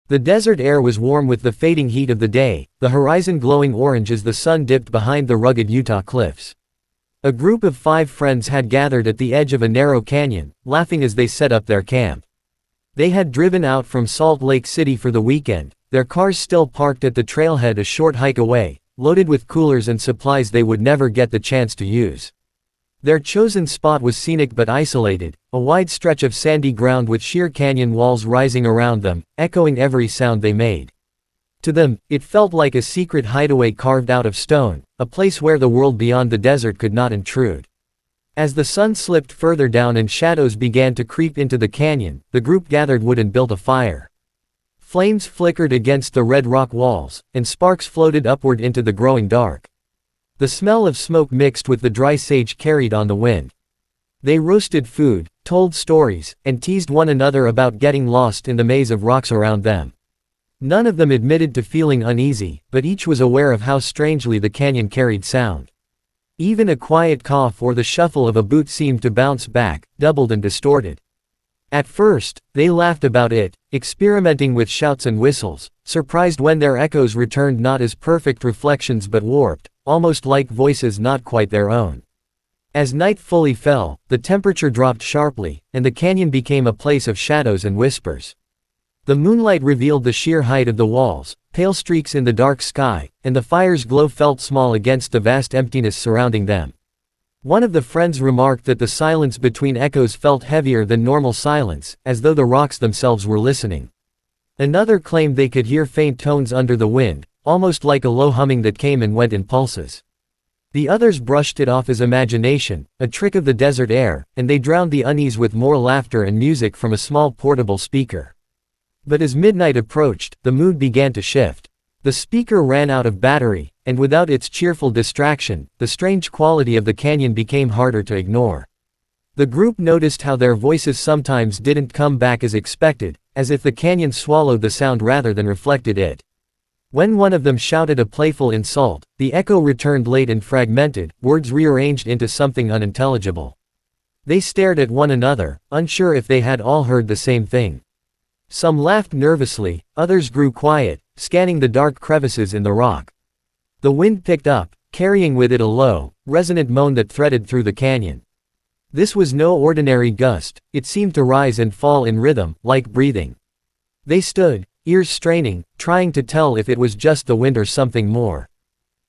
The desert air was warm with the fading heat of the day, the horizon glowing orange as the sun dipped behind the rugged Utah cliffs. A group of 5 friends had gathered at the edge of a narrow canyon, laughing as they set up their camp. They had driven out from Salt Lake City for the weekend, their cars still parked at the trailhead a short hike away, loaded with coolers and supplies they would never get the chance to use. Their chosen spot was scenic but isolated, a wide stretch of sandy ground with sheer canyon walls rising around them, echoing every sound they made. To them, it felt like a secret hideaway carved out of stone, a place where the world beyond the desert could not intrude. As the sun slipped further down and shadows began to creep into the canyon, the group gathered wood and built a fire. Flames flickered against the red rock walls, and sparks floated upward into the growing dark. The smell of smoke mixed with the dry sage carried on the wind. They roasted food, told stories, and teased one another about getting lost in the maze of rocks around them. None of them admitted to feeling uneasy, but each was aware of how strangely the canyon carried sound. Even a quiet cough or the shuffle of a boot seemed to bounce back, doubled and distorted. At first, they laughed about it, experimenting with shouts and whistles, surprised when their echoes returned not as perfect reflections but warped, almost like voices not quite their own. As night fully fell, the temperature dropped sharply, and the canyon became a place of shadows and whispers. The moonlight revealed the sheer height of the walls, pale streaks in the dark sky, and the fire's glow felt small against the vast emptiness surrounding them. One of the friends remarked that the silence between echoes felt heavier than normal silence, as though the rocks themselves were listening. Another claimed they could hear faint tones under the wind, almost like a low humming that came and went in pulses. The others brushed it off as imagination, a trick of the desert air, and they drowned the unease with more laughter and music from a small portable speaker. But as midnight approached, the mood began to shift. The speaker ran out of battery, and without its cheerful distraction, the strange quality of the canyon became harder to ignore. The group noticed how their voices sometimes didn't come back as expected, as if the canyon swallowed the sound rather than reflected it. When one of them shouted a playful insult, the echo returned late and fragmented, words rearranged into something unintelligible. They stared at one another, unsure if they had all heard the same thing. Some laughed nervously, others grew quiet, scanning the dark crevices in the rock. The wind picked up, carrying with it a low, resonant moan that threaded through the canyon. This was no ordinary gust, it seemed to rise and fall in rhythm, like breathing. They stood, ears straining, trying to tell if it was just the wind or something more.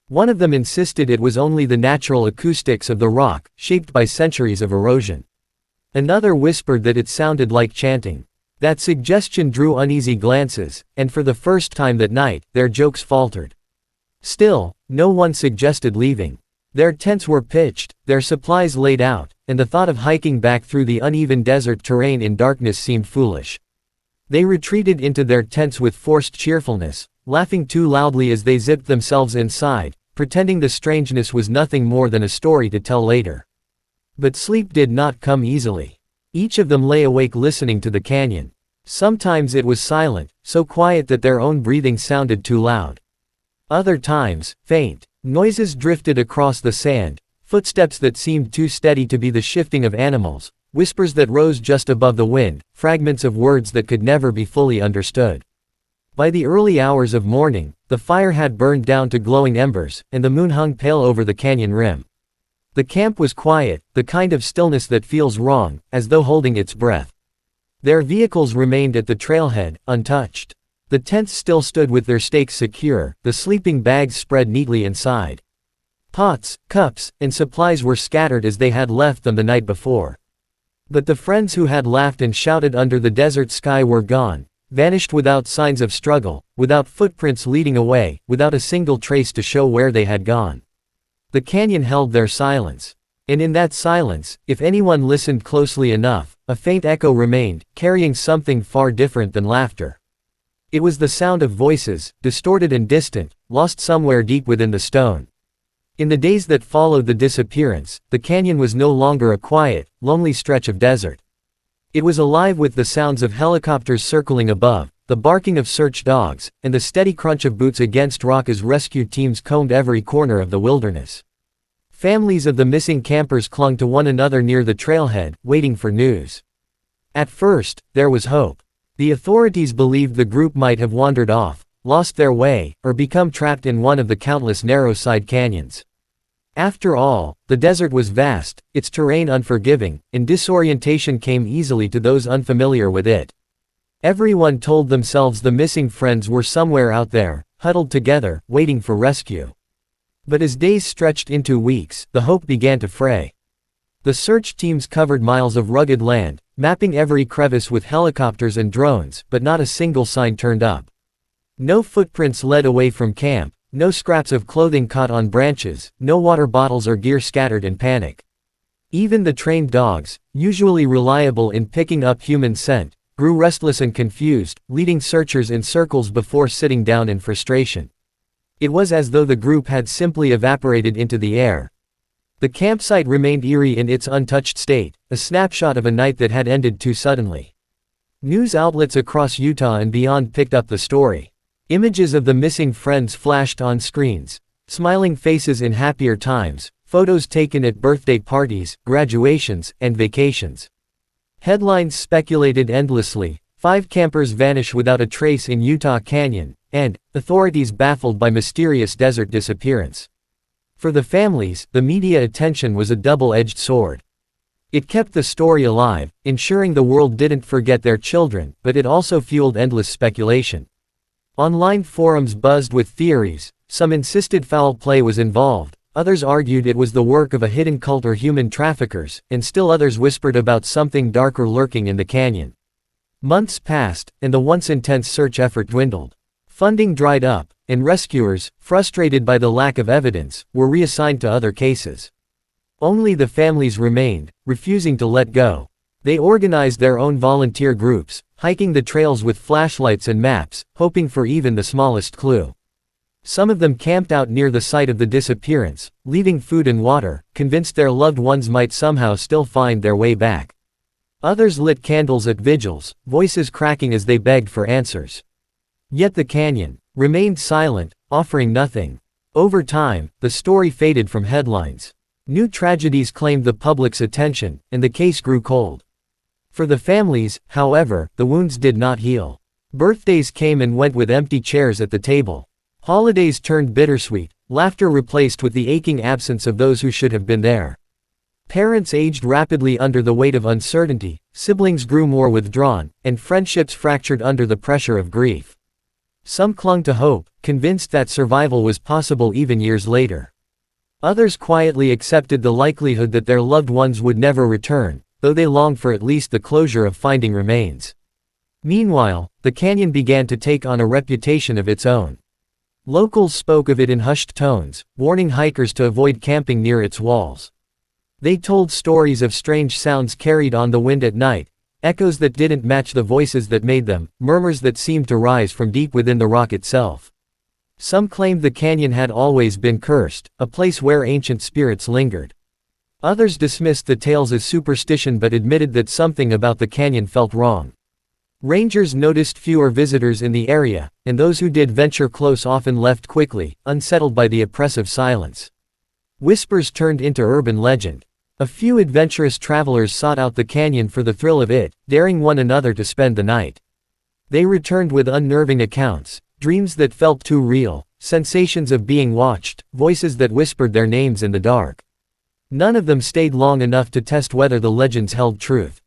One of them insisted it was only the natural acoustics of the rock, shaped by centuries of erosion. Another whispered that it sounded like chanting. That suggestion drew uneasy glances, and for the first time that night, their jokes faltered. Still, no one suggested leaving. Their tents were pitched, their supplies laid out, and the thought of hiking back through the uneven desert terrain in darkness seemed foolish. They retreated into their tents with forced cheerfulness, laughing too loudly as they zipped themselves inside, pretending the strangeness was nothing more than a story to tell later. But sleep did not come easily. Each of them lay awake listening to the canyon. Sometimes it was silent, so quiet that their own breathing sounded too loud. Other times, faint noises drifted across the sand, footsteps that seemed too steady to be the shifting of animals, whispers that rose just above the wind, fragments of words that could never be fully understood. By the early hours of morning, the fire had burned down to glowing embers, and the moon hung pale over the canyon rim. The camp was quiet, the kind of stillness that feels wrong, as though holding its breath. Their vehicles remained at the trailhead, untouched. The tents still stood with their stakes secure, the sleeping bags spread neatly inside. Pots, cups, and supplies were scattered as they had left them the night before. But the friends who had laughed and shouted under the desert sky were gone, vanished without signs of struggle, without footprints leading away, without a single trace to show where they had gone. The canyon held their silence. And in that silence, if anyone listened closely enough, a faint echo remained, carrying something far different than laughter. It was the sound of voices, distorted and distant, lost somewhere deep within the stone. In the days that followed the disappearance, the canyon was no longer a quiet, lonely stretch of desert. It was alive with the sounds of helicopters circling above, the barking of search dogs, and the steady crunch of boots against rock as rescue teams combed every corner of the wilderness. Families of the missing campers clung to one another near the trailhead, waiting for news. At first, there was hope. The authorities believed the group might have wandered off, lost their way, or become trapped in one of the countless narrow side canyons. After all, the desert was vast, its terrain unforgiving, and disorientation came easily to those unfamiliar with it. Everyone told themselves the missing friends were somewhere out there, huddled together, waiting for rescue. But as days stretched into weeks, the hope began to fray. The search teams covered miles of rugged land, mapping every crevice with helicopters and drones, but not a single sign turned up. No footprints led away from camp, no scraps of clothing caught on branches, no water bottles or gear scattered in panic. Even the trained dogs, usually reliable in picking up human scent, grew restless and confused, leading searchers in circles before sitting down in frustration. It was as though the group had simply evaporated into the air. The campsite remained eerie in its untouched state, a snapshot of a night that had ended too suddenly. News outlets across Utah and beyond picked up the story. Images of the missing friends flashed on screens, smiling faces in happier times, photos taken at birthday parties, graduations, and vacations. Headlines speculated endlessly: 5 campers vanish without a trace in Utah Canyon, and authorities baffled by mysterious desert disappearance. For the families, the media attention was a double-edged sword. It kept the story alive, ensuring the world didn't forget their children, but it also fueled endless speculation. Online forums buzzed with theories. Some insisted foul play was involved, others argued it was the work of a hidden cult or human traffickers, and still others whispered about something darker lurking in the canyon. Months passed, and the once intense search effort dwindled. Funding dried up, and rescuers, frustrated by the lack of evidence, were reassigned to other cases. Only the families remained, refusing to let go. They organized their own volunteer groups, hiking the trails with flashlights and maps, hoping for even the smallest clue. Some of them camped out near the site of the disappearance, leaving food and water, convinced their loved ones might somehow still find their way back. Others lit candles at vigils, voices cracking as they begged for answers. Yet the canyon remained silent, offering nothing. Over time, the story faded from headlines. New tragedies claimed the public's attention, and the case grew cold. For the families, however, the wounds did not heal. Birthdays came and went with empty chairs at the table. Holidays turned bittersweet, laughter replaced with the aching absence of those who should have been there. Parents aged rapidly under the weight of uncertainty, siblings grew more withdrawn, and friendships fractured under the pressure of grief. Some clung to hope, convinced that survival was possible even years later. Others quietly accepted the likelihood that their loved ones would never return, though they longed for at least the closure of finding remains. Meanwhile, the canyon began to take on a reputation of its own. Locals spoke of it in hushed tones, warning hikers to avoid camping near its walls. They told stories of strange sounds carried on the wind at night, echoes that didn't match the voices that made them, murmurs that seemed to rise from deep within the rock itself. Some claimed the canyon had always been cursed, a place where ancient spirits lingered. Others dismissed the tales as superstition but admitted that something about the canyon felt wrong. Rangers noticed fewer visitors in the area, and those who did venture close often left quickly, unsettled by the oppressive silence. Whispers turned into urban legend. A few adventurous travelers sought out the canyon for the thrill of it, daring one another to spend the night. They returned with unnerving accounts, dreams that felt too real, sensations of being watched, voices that whispered their names in the dark. None of them stayed long enough to test whether the legends held truth.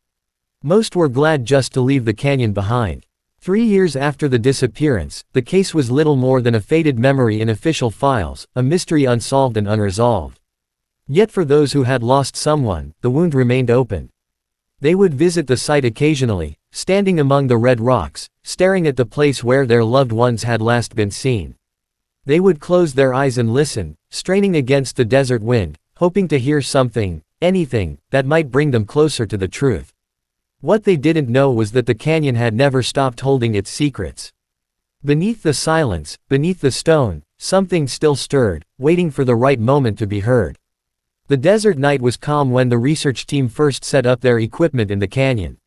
Most were glad just to leave the canyon behind. 3 years after the disappearance, the case was little more than a faded memory in official files, a mystery unsolved and unresolved. Yet for those who had lost someone, the wound remained open. They would visit the site occasionally, standing among the red rocks, staring at the place where their loved ones had last been seen. They would close their eyes and listen, straining against the desert wind, hoping to hear something, anything, that might bring them closer to the truth. What they didn't know was that the canyon had never stopped holding its secrets. Beneath the silence, beneath the stone, something still stirred, waiting for the right moment to be heard. The desert night was calm when the research team first set up their equipment in the canyon.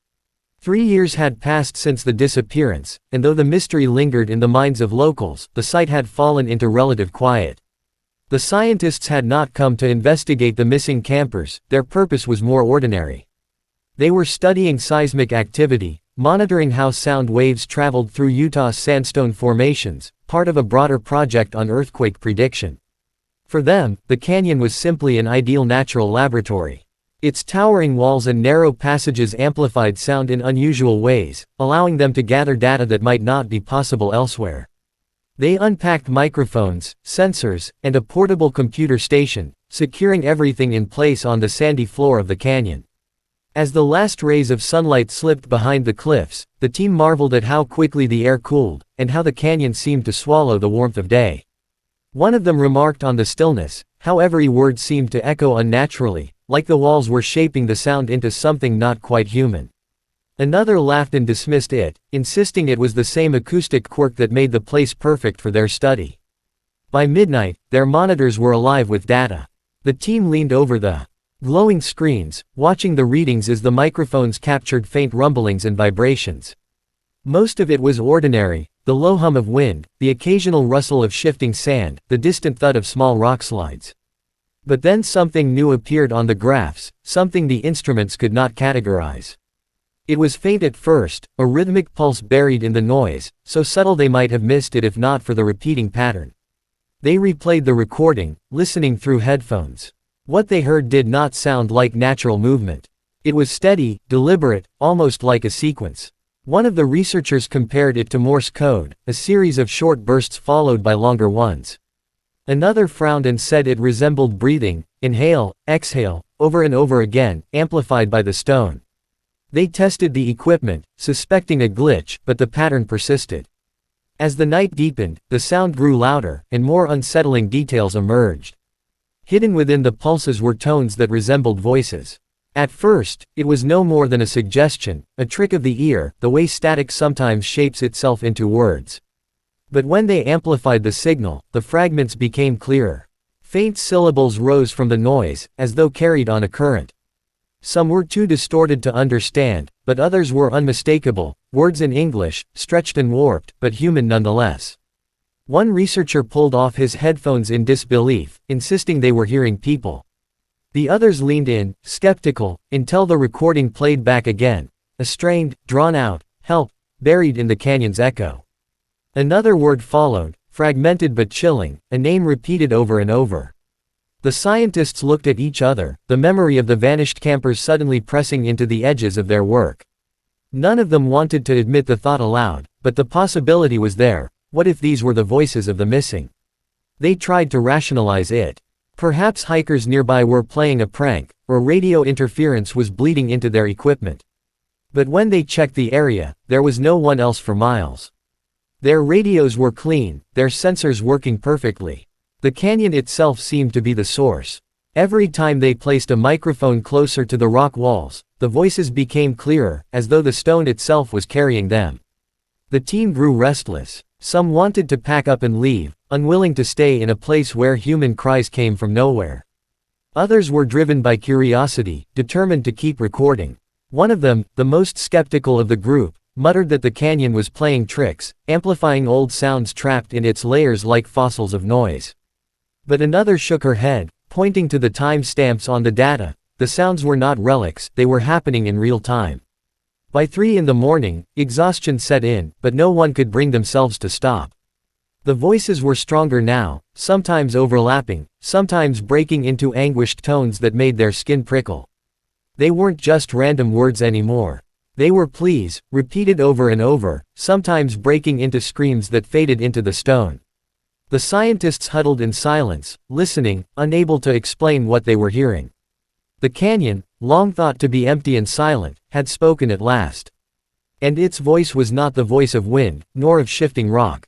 3 years had passed since the disappearance, and though the mystery lingered in the minds of locals, the site had fallen into relative quiet. The scientists had not come to investigate the missing campers, their purpose was more ordinary. They were studying seismic activity, monitoring how sound waves traveled through Utah's sandstone formations, part of a broader project on earthquake prediction. For them, the canyon was simply an ideal natural laboratory. Its towering walls and narrow passages amplified sound in unusual ways, allowing them to gather data that might not be possible elsewhere. They unpacked microphones, sensors, and a portable computer station, securing everything in place on the sandy floor of the canyon. As the last rays of sunlight slipped behind the cliffs, the team marveled at how quickly the air cooled, and how the canyon seemed to swallow the warmth of day. One of them remarked on the stillness, how every word seemed to echo unnaturally, like the walls were shaping the sound into something not quite human. Another laughed and dismissed it, insisting it was the same acoustic quirk that made the place perfect for their study. By midnight, their monitors were alive with data. The team leaned over the glowing screens, watching the readings as the microphones captured faint rumblings and vibrations. Most of it was ordinary, the low hum of wind, the occasional rustle of shifting sand, the distant thud of small rockslides. But then something new appeared on the graphs, something the instruments could not categorize. It was faint at first, a rhythmic pulse buried in the noise, so subtle they might have missed it if not for the repeating pattern. They replayed the recording, listening through headphones. What they heard did not sound like natural movement. It was steady, deliberate, almost like a sequence. One of the researchers compared it to Morse code, a series of short bursts followed by longer ones. Another frowned and said it resembled breathing, inhale, exhale, over and over again, amplified by the stone. They tested the equipment, suspecting a glitch, but the pattern persisted. As the night deepened, the sound grew louder, and more unsettling details emerged. Hidden within the pulses were tones that resembled voices. At first, it was no more than a suggestion, a trick of the ear, the way static sometimes shapes itself into words. But when they amplified the signal, the fragments became clearer. Faint syllables rose from the noise, as though carried on a current. Some were too distorted to understand, but others were unmistakable, words in English, stretched and warped, but human nonetheless. One researcher pulled off his headphones in disbelief, insisting they were hearing people. The others leaned in, skeptical, until the recording played back again, a strained, drawn-out, help, buried in the canyon's echo. Another word followed, fragmented but chilling, a name repeated over and over. The scientists looked at each other, the memory of the vanished campers suddenly pressing into the edges of their work. None of them wanted to admit the thought aloud, but the possibility was there. What if these were the voices of the missing? They tried to rationalize it. Perhaps hikers nearby were playing a prank, or radio interference was bleeding into their equipment. But when they checked the area, there was no one else for miles. Their radios were clean, their sensors working perfectly. The canyon itself seemed to be the source. Every time they placed a microphone closer to the rock walls, the voices became clearer, as though the stone itself was carrying them. The team grew restless. Some wanted to pack up and leave, unwilling to stay in a place where human cries came from nowhere. Others were driven by curiosity, determined to keep recording. One of them, the most skeptical of the group, muttered that the canyon was playing tricks, amplifying old sounds trapped in its layers like fossils of noise. But another shook her head, pointing to the time stamps on the data. The sounds were not relics, they were happening in real time. By 3 in the morning, exhaustion set in, but no one could bring themselves to stop. The voices were stronger now, sometimes overlapping, sometimes breaking into anguished tones that made their skin prickle. They weren't just random words anymore. They were pleas, repeated over and over, sometimes breaking into screams that faded into the stone. The scientists huddled in silence, listening, unable to explain what they were hearing. The canyon, long thought to be empty and silent, had spoken at last. And its voice was not the voice of wind, nor of shifting rock.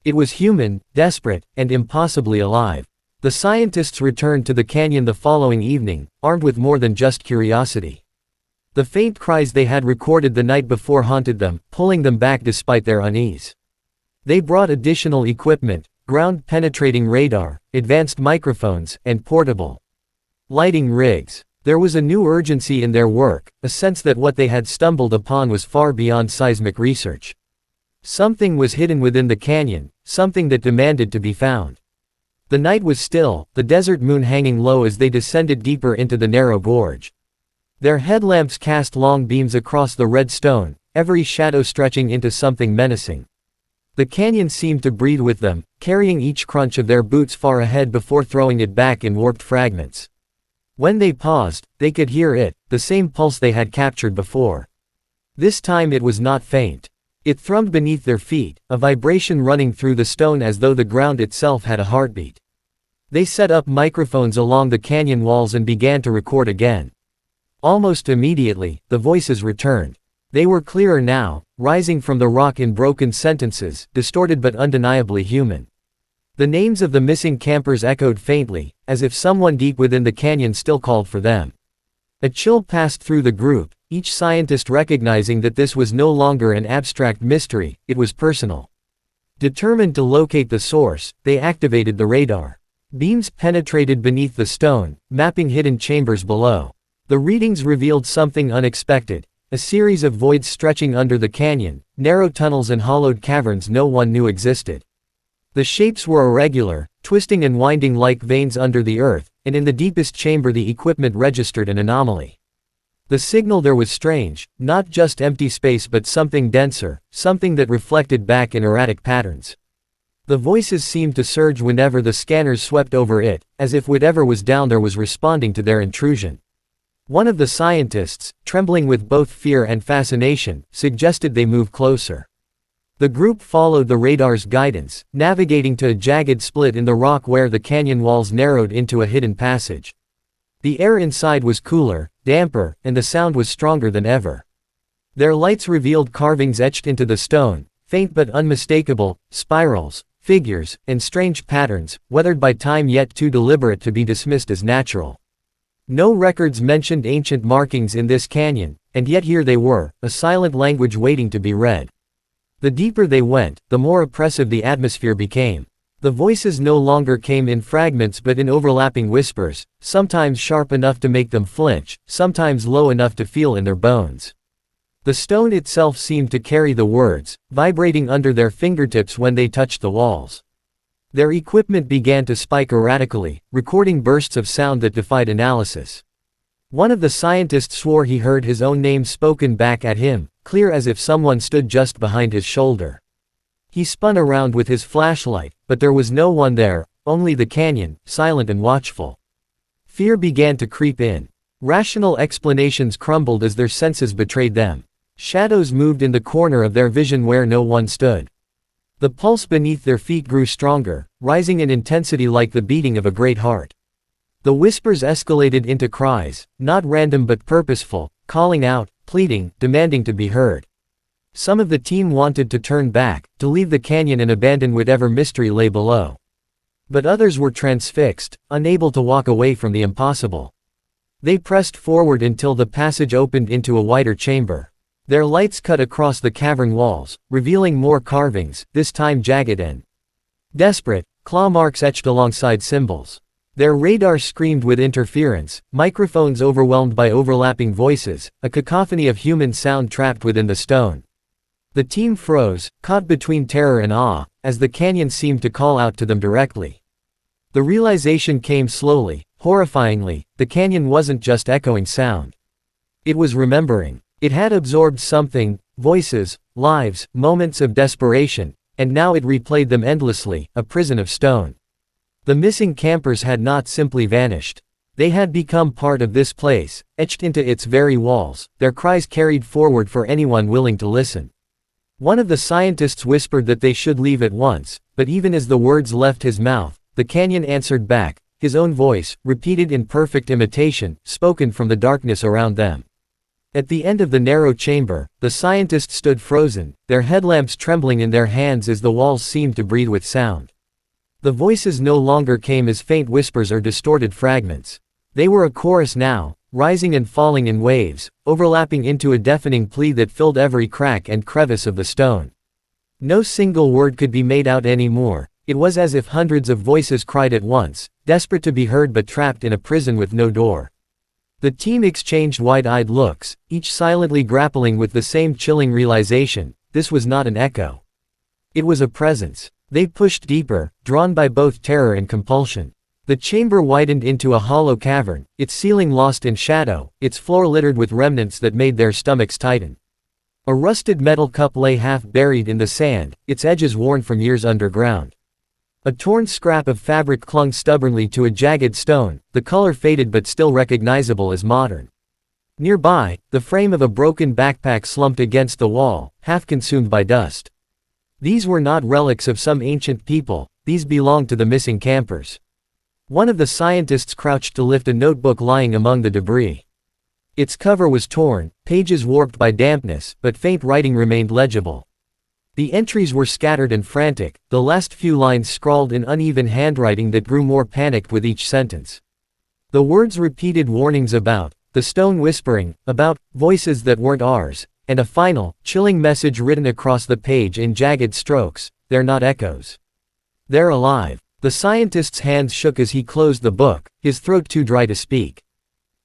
It was human, desperate, and impossibly alive. The scientists returned to the canyon the following evening, armed with more than just curiosity. The faint cries they had recorded the night before haunted them, pulling them back despite their unease. They brought additional equipment, ground-penetrating radar, advanced microphones, and portable lighting rigs. There was a new urgency in their work, a sense that what they had stumbled upon was far beyond seismic research. Something was hidden within the canyon, something that demanded to be found. The night was still, the desert moon hanging low as they descended deeper into the narrow gorge. Their headlamps cast long beams across the red stone, every shadow stretching into something menacing. The canyon seemed to breathe with them, carrying each crunch of their boots far ahead before throwing it back in warped fragments. When they paused, they could hear it, the same pulse they had captured before. This time it was not faint. It thrummed beneath their feet, a vibration running through the stone as though the ground itself had a heartbeat. They set up microphones along the canyon walls and began to record again. Almost immediately, the voices returned. They were clearer now, rising from the rock in broken sentences, distorted but undeniably human. The names of the missing campers echoed faintly, as if someone deep within the canyon still called for them. A chill passed through the group, each scientist recognizing that this was no longer an abstract mystery, it was personal. Determined to locate the source, they activated the radar. Beams penetrated beneath the stone, mapping hidden chambers below. The readings revealed something unexpected. A series of voids stretching under the canyon, narrow tunnels and hollowed caverns no one knew existed. The shapes were irregular, twisting and winding like veins under the earth, and in the deepest chamber the equipment registered an anomaly. The signal there was strange, not just empty space but something denser, something that reflected back in erratic patterns. The voices seemed to surge whenever the scanners swept over it, as if whatever was down there was responding to their intrusion. One of the scientists, trembling with both fear and fascination, suggested they move closer. The group followed the radar's guidance, navigating to a jagged split in the rock where the canyon walls narrowed into a hidden passage. The air inside was cooler, damper, and the sound was stronger than ever. Their lights revealed carvings etched into the stone, faint but unmistakable, spirals, figures, and strange patterns, weathered by time yet too deliberate to be dismissed as natural. No records mentioned ancient markings in this canyon, and yet here they were, a silent language waiting to be read. The deeper they went, the more oppressive the atmosphere became. The voices no longer came in fragments but in overlapping whispers, sometimes sharp enough to make them flinch, sometimes low enough to feel in their bones. The stone itself seemed to carry the words, vibrating under their fingertips when they touched the walls. Their equipment began to spike erratically, recording bursts of sound that defied analysis. One of the scientists swore he heard his own name spoken back at him, clear as if someone stood just behind his shoulder. He spun around with his flashlight, but there was no one there, only the canyon, silent and watchful. Fear began to creep in. Rational explanations crumbled as their senses betrayed them. Shadows moved in the corner of their vision where no one stood. The pulse beneath their feet grew stronger, rising in intensity like the beating of a great heart. The whispers escalated into cries, not random but purposeful, calling out, pleading, demanding to be heard. Some of the team wanted to turn back, to leave the canyon and abandon whatever mystery lay below. But others were transfixed, unable to walk away from the impossible. They pressed forward until the passage opened into a wider chamber. Their lights cut across the cavern walls, revealing more carvings, this time jagged and desperate, claw marks etched alongside symbols. Their radar screamed with interference, microphones overwhelmed by overlapping voices, a cacophony of human sound trapped within the stone. The team froze, caught between terror and awe, as the canyon seemed to call out to them directly. The realization came slowly, horrifyingly, the canyon wasn't just echoing sound. It was remembering. It had absorbed something, voices, lives, moments of desperation, and now it replayed them endlessly, a prison of stone. The missing campers had not simply vanished. They had become part of this place, etched into its very walls, their cries carried forward for anyone willing to listen. One of the scientists whispered that they should leave at once, but even as the words left his mouth, the canyon answered back, his own voice, repeated in perfect imitation, spoken from the darkness around them. At the end of the narrow chamber, the scientists stood frozen, their headlamps trembling in their hands as the walls seemed to breathe with sound. The voices no longer came as faint whispers or distorted fragments. They were a chorus now, rising and falling in waves, overlapping into a deafening plea that filled every crack and crevice of the stone. No single word could be made out anymore. It was as if hundreds of voices cried at once, desperate to be heard but trapped in a prison with no door. The team exchanged wide-eyed looks, each silently grappling with the same chilling realization: this was not an echo. It was a presence. They pushed deeper, drawn by both terror and compulsion. The chamber widened into a hollow cavern, its ceiling lost in shadow, its floor littered with remnants that made their stomachs tighten. A rusted metal cup lay half buried in the sand, its edges worn from years underground. A torn scrap of fabric clung stubbornly to a jagged stone, the color faded but still recognizable as modern. Nearby, the frame of a broken backpack slumped against the wall, half consumed by dust. These were not relics of some ancient people, these belonged to the missing campers. One of the scientists crouched to lift a notebook lying among the debris. Its cover was torn, pages warped by dampness, but faint writing remained legible. The entries were scattered and frantic, the last few lines scrawled in uneven handwriting that grew more panicked with each sentence. The words repeated warnings about, the stone whispering, about, voices that weren't ours, and a final, chilling message written across the page in jagged strokes: they're not echoes. They're alive. The scientist's hands shook as he closed the book, his throat too dry to speak.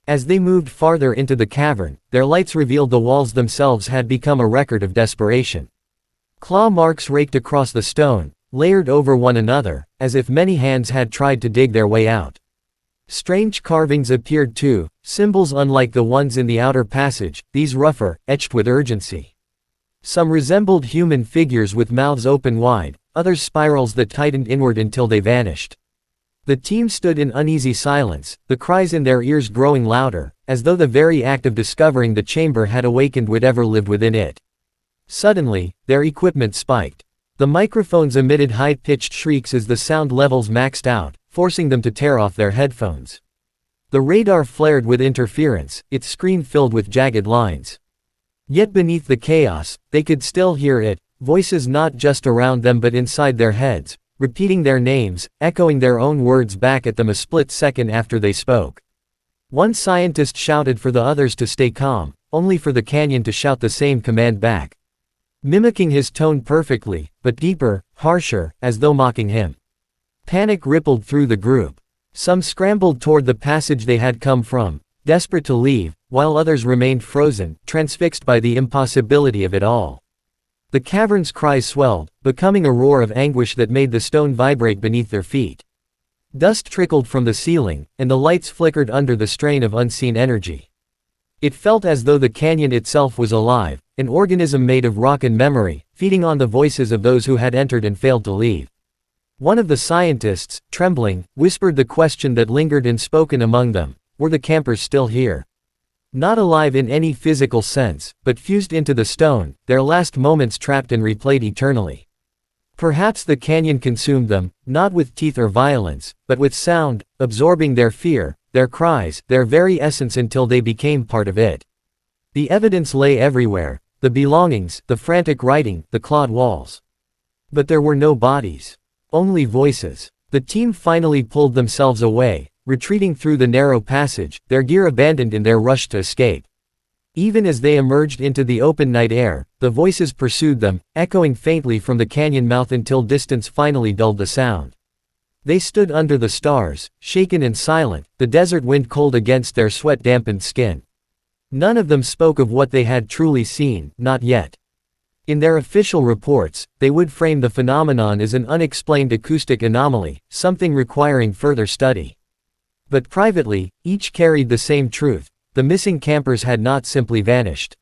As they moved farther into the cavern, their lights revealed the walls themselves had become a record of desperation. Claw marks raked across the stone, layered over one another, as if many hands had tried to dig their way out. Strange carvings appeared too, symbols unlike the ones in the outer passage, these rougher, etched with urgency. Some resembled human figures with mouths open wide, others spirals that tightened inward until they vanished. The team stood in uneasy silence, the cries in their ears growing louder, as though the very act of discovering the chamber had awakened whatever lived within it. Suddenly, their equipment spiked. The microphones emitted high-pitched shrieks as the sound levels maxed out, forcing them to tear off their headphones. The radar flared with interference, its screen filled with jagged lines. Yet beneath the chaos, they could still hear it, voices not just around them but inside their heads, repeating their names, echoing their own words back at them a split second after they spoke. One scientist shouted for the others to stay calm, only for the canyon to shout the same command back. Mimicking his tone perfectly, but deeper, harsher, as though mocking him. Panic rippled through the group. Some scrambled toward the passage they had come from, desperate to leave, while others remained frozen, transfixed by the impossibility of it all. The cavern's cries swelled, becoming a roar of anguish that made the stone vibrate beneath their feet. Dust trickled from the ceiling, and the lights flickered under the strain of unseen energy. It felt as though the canyon itself was alive, an organism made of rock and memory, feeding on the voices of those who had entered and failed to leave. One of the scientists, trembling, whispered the question that lingered unspoken among them: were the campers still here? Not alive in any physical sense, but fused into the stone, their last moments trapped and replayed eternally. Perhaps the canyon consumed them, not with teeth or violence, but with sound, absorbing their fear, their cries, their very essence until they became part of it. The evidence lay everywhere, the belongings, the frantic writing, the clawed walls. But there were no bodies. Only voices. The team finally pulled themselves away, retreating through the narrow passage, their gear abandoned in their rush to escape. Even as they emerged into the open night air, the voices pursued them, echoing faintly from the canyon mouth until distance finally dulled the sound. They stood under the stars, shaken and silent, the desert wind cold against their sweat-dampened skin. None of them spoke of what they had truly seen, not yet. In their official reports, they would frame the phenomenon as an unexplained acoustic anomaly, something requiring further study. But privately, each carried the same truth: the missing campers had not simply vanished.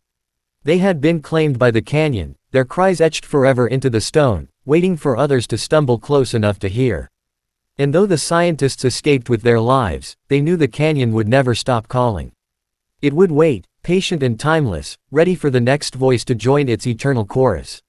They had been claimed by the canyon, their cries etched forever into the stone, waiting for others to stumble close enough to hear. And though the scientists escaped with their lives, they knew the canyon would never stop calling. It would wait, patient and timeless, ready for the next voice to join its eternal chorus.